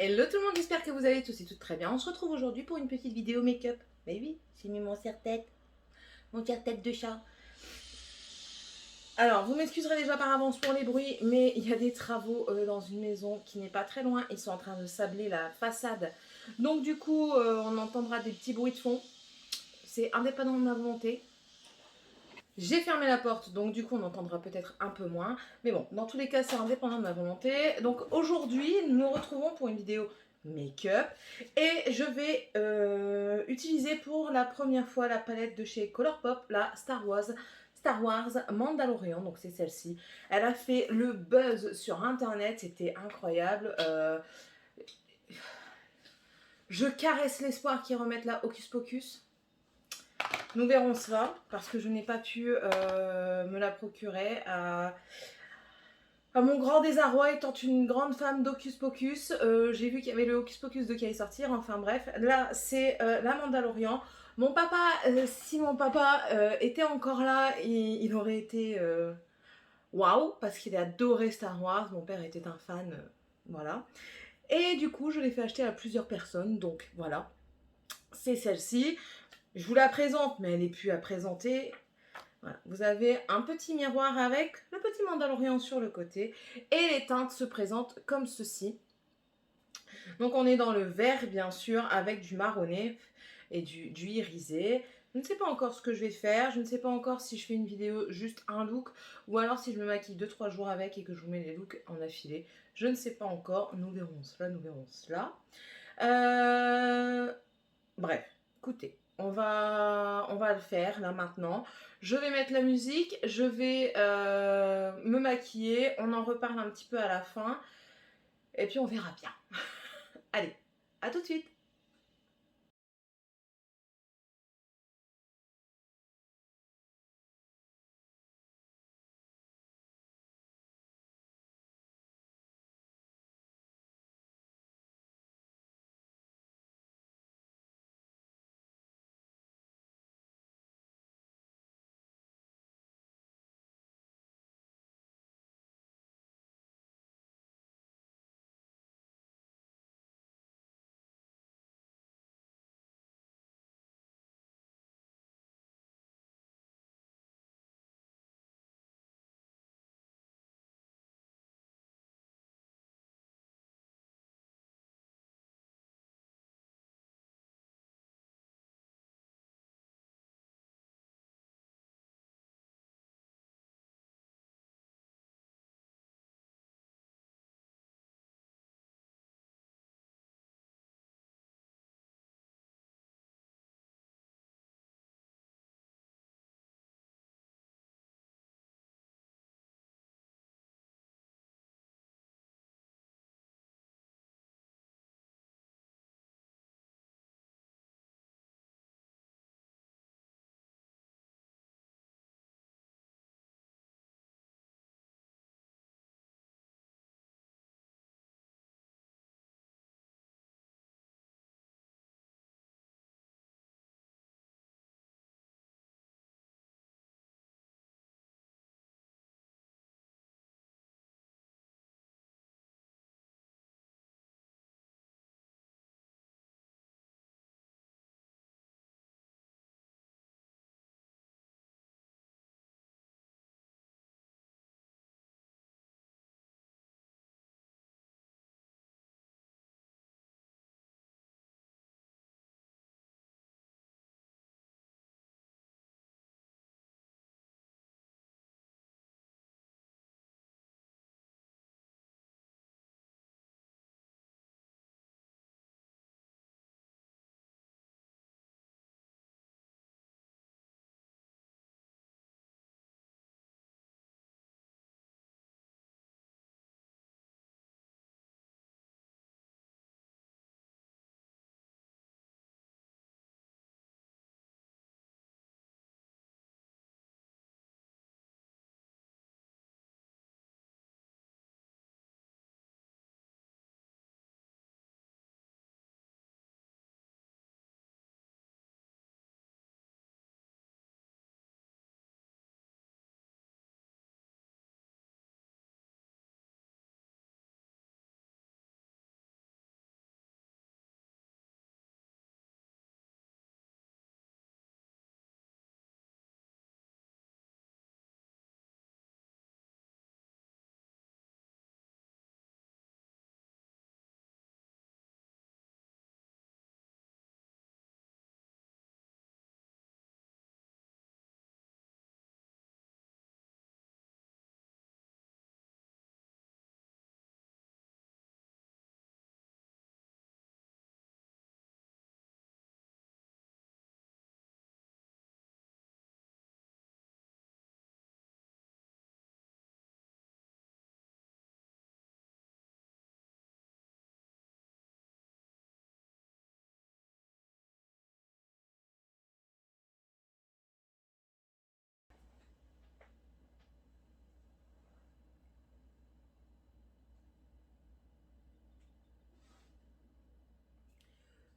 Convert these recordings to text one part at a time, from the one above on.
Hello tout le monde, j'espère que vous allez tous et toutes très bien. On se retrouve aujourd'hui pour une petite vidéo make-up. Mais oui, j'ai mis mon serre-tête de chat. Alors, vous m'excuserez déjà par avance pour les bruits, mais il y a des travaux dans une maison qui n'est pas très loin. Ils sont en train de sabler la façade. Donc du coup, on entendra des petits bruits de fond. C'est indépendant de ma volonté. J'ai fermé la porte, donc du coup on entendra peut-être un peu moins. Mais bon, dans tous les cas, c'est indépendant de ma volonté. Donc aujourd'hui, nous nous retrouvons pour une vidéo make-up. Et je vais utiliser pour la première fois la palette de chez Colourpop, la Star Wars Mandalorian. Donc c'est celle-ci. Elle a fait le buzz sur internet, c'était incroyable. Je caresse l'espoir qu'ils remettent la Hocus Pocus. Nous verrons cela, parce que je n'ai pas pu me la procurer. À mon grand désarroi, étant une grande femme d'Hocus Pocus, j'ai vu qu'il y avait le Hocus Pocus 2 qui allait sortir. Enfin bref, là c'est la Mandalorian. Mon papa, si mon papa était encore là, il aurait été waouh, parce qu'il adorait Star Wars. Mon père était un fan, voilà. Et du coup, je l'ai fait acheter à plusieurs personnes, donc voilà. C'est celle-ci. Je vous la présente, mais elle n'est plus à présenter. Voilà. Vous avez un petit miroir avec le petit Mandalorian sur le côté. Et les teintes se présentent comme ceci. Donc on est dans le vert, bien sûr, avec du marronné et du irisé. Je ne sais pas encore ce que je vais faire. Je ne sais pas encore si je fais une vidéo juste un look ou alors si je me maquille 2-3 jours avec et que je vous mets les looks en affilée. Je ne sais pas encore. Nous verrons cela, nous verrons cela. Bref, écoutez, on va le faire là maintenant. Je vais mettre la musique, je vais me maquiller, on en reparle un petit peu à la fin et puis on verra bien. Allez, à tout de suite.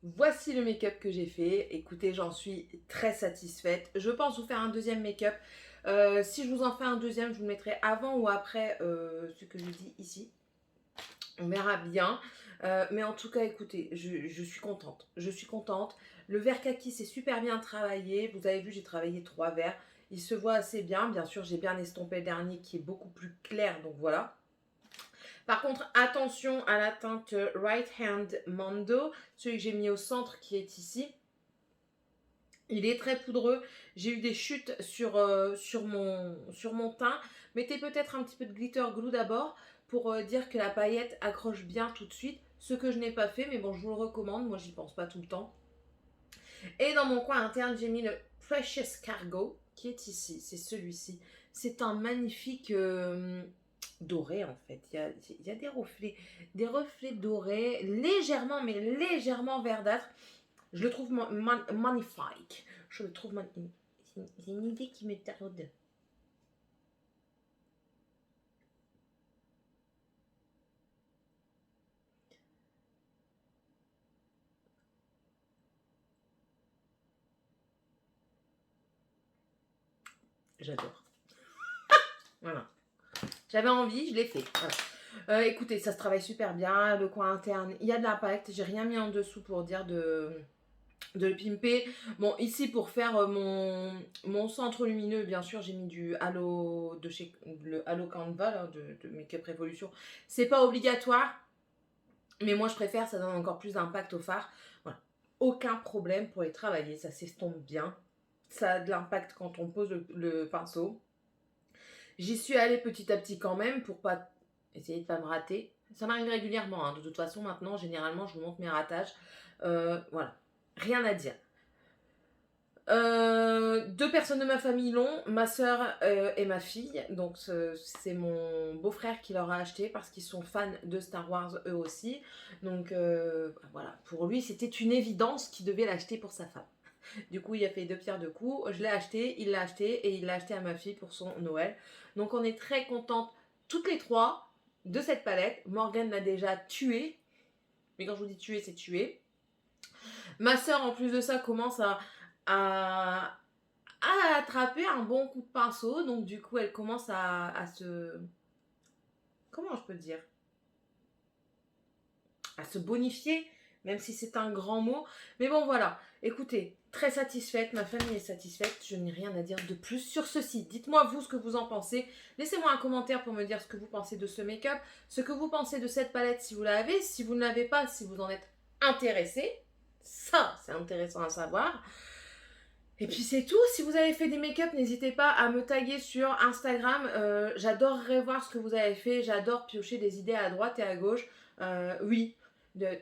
voici le make-up que j'ai fait. Écoutez, j'en suis très satisfaite. Je pense vous faire un deuxième make-up. Si je vous en fais un deuxième, je vous le mettrai avant ou après ce que je dis ici. On verra bien. Mais en tout cas, écoutez, je suis contente. Je suis contente. Le vert kaki, c'est super bien travaillé. Vous avez vu, j'ai travaillé 3 verres. Il se voit assez bien. Bien sûr, j'ai bien estompé le dernier qui est beaucoup plus clair. Donc voilà. Par contre, attention à la teinte Right Hand Mondo. Celui que j'ai mis au centre qui est ici. Il est très poudreux. J'ai eu des chutes sur mon teint. Mettez peut-être un petit peu de glitter glue d'abord pour dire que la paillette accroche bien tout de suite. Ce que je n'ai pas fait, mais bon, je vous le recommande. Moi, j'y pense pas tout le temps. Et dans mon coin interne, j'ai mis le Precious Cargo qui est ici. C'est celui-ci. C'est un magnifique doré en fait. Il y a des reflets dorés, légèrement, mais légèrement verdâtres. Je le trouve magnifique. Je le trouve magnifique. C'est une idée qui me taraude. J'adore. Voilà. J'avais envie, je l'ai fait. Voilà. Écoutez, ça se travaille super bien. Le coin interne, il y a de l'impact. J'ai rien mis en dessous pour dire de le pimper. Bon, ici pour faire mon centre lumineux, bien sûr, j'ai mis du halo de chez le Halo Canva là, de Make-up Revolution. C'est pas obligatoire, mais moi je préfère, ça donne encore plus d'impact au fard. Voilà. Aucun problème pour les travailler, ça s'estompe bien. Ça a de l'impact quand on pose le pinceau. J'y suis allée petit à petit quand même pour pas essayer de pas me rater. Ça m'arrive régulièrement, hein. De toute façon maintenant, généralement, je vous montre mes ratages. Voilà, rien à dire. 2 personnes de ma famille l'ont, ma soeur et ma fille. Donc c'est mon beau-frère qui leur a acheté parce qu'ils sont fans de Star Wars eux aussi. Donc voilà, pour lui c'était une évidence qu'il devait l'acheter pour sa femme. Du coup il a fait 2 pierres 2 coups, je l'ai acheté, il l'a acheté et il l'a acheté à ma fille pour son Noël. Donc on est très contentes toutes les 3 de cette palette. Morgane l'a déjà tuée, mais quand je vous dis tuer, c'est tuer. Ma soeur en plus de ça commence à attraper un bon coup de pinceau. Donc du coup, elle commence à se... Comment je peux dire? À se bonifier, même si c'est un grand mot. Mais bon, voilà. Écoutez, très satisfaite. Ma famille est satisfaite. Je n'ai rien à dire de plus sur ceci. Dites-moi vous ce que vous en pensez. Laissez-moi un commentaire pour me dire ce que vous pensez de ce make-up. Ce que vous pensez de cette palette si vous l'avez. Si vous ne l'avez pas, si vous en êtes intéressé. Ça, c'est intéressant à savoir. Et puis c'est tout. Si vous avez fait des make-up, n'hésitez pas à me taguer sur Instagram. J'adorerais voir ce que vous avez fait. J'adore piocher des idées à droite et à gauche. Oui,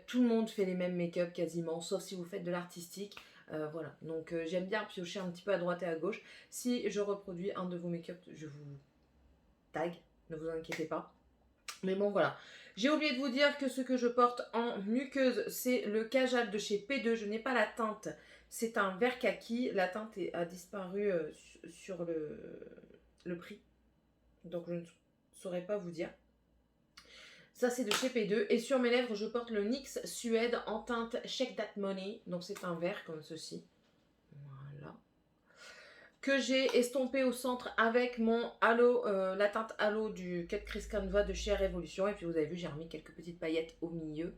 tout le monde fait les mêmes make-up quasiment, sauf si vous faites de l'artistique. Voilà, donc j'aime bien piocher un petit peu à droite et à gauche. Si je reproduis un de vos make-up, je vous tag, ne vous inquiétez pas. Mais bon, voilà. J'ai oublié de vous dire que ce que je porte en muqueuse, c'est le Kajal de chez P2. Je n'ai pas la teinte. C'est un vert kaki. La teinte a disparu sur le prix. Donc, je ne saurais pas vous dire. Ça, c'est de chez P2. Et sur mes lèvres, je porte le NYX Suède en teinte Shake That Money. Donc, c'est un vert comme ceci. Voilà. Que j'ai estompé au centre avec mon halo, la teinte halo du Cut Crease Canva de chez Révolution. Et puis vous avez vu, j'ai remis quelques petites paillettes au milieu.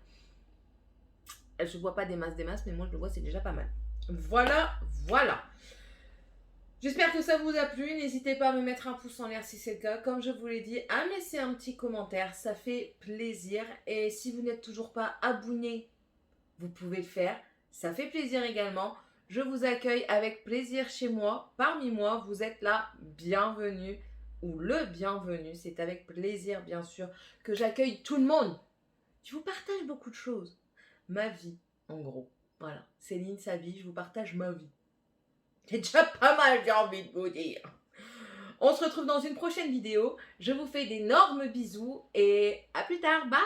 Elles se voient pas des masses, mais moi je le vois, c'est déjà pas mal. Voilà, voilà. J'espère que ça vous a plu. N'hésitez pas à me mettre un pouce en l'air si c'est le cas. Comme je vous l'ai dit, à me laisser un petit commentaire, ça fait plaisir. Et si vous n'êtes toujours pas abonné, vous pouvez le faire. Ça fait plaisir également. Je vous accueille avec plaisir chez moi. Parmi moi, vous êtes la bienvenue ou le bienvenu. C'est avec plaisir, bien sûr, que j'accueille tout le monde. Je vous partage beaucoup de choses. Ma vie, en gros. Voilà. Céline, sa vie, je vous partage ma vie. C'est déjà pas mal, j'ai envie de vous dire. On se retrouve dans une prochaine vidéo. Je vous fais d'énormes bisous et à plus tard. Bye!